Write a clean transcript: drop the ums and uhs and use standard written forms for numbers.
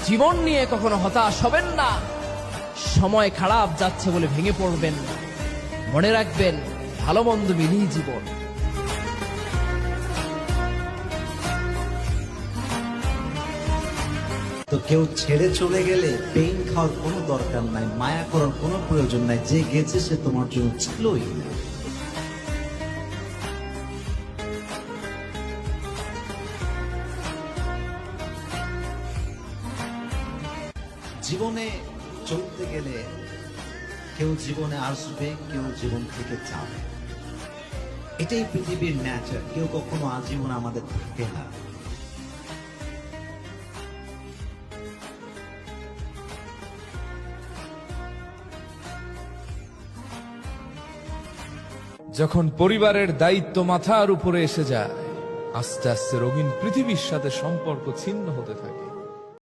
জীবন নিয়ে কখনো হতাশ হবেন না। সময় খারাপ যাচ্ছে বলে ভেঙে পড়বেন না। মনে রাখবেন, ভালো মন্দ মিলিয়ে জীবন। তো কেউ ছেড়ে চলে গেলে পেইন খাওয়ার কোনো দরকার নাই, মায়া করার কোনো প্রয়োজন নাই। যে গেছে সে তোমার জন্য ছিলই না। জীবনে চলতে গেলে কেউ জীবনে আসবে, কেউ জীবন থেকে যাবে। এটাই পৃথিবীর ন্যাচার। কেউ কখনো আজীবন আমাদের থাকে না। যখন পরিবারের দায়িত্ব মাথার উপরে এসে যায়, আস্তে আস্তে রঙিন পৃথিবীর সাথে সম্পর্ক ছিন্ন হতে থাকে।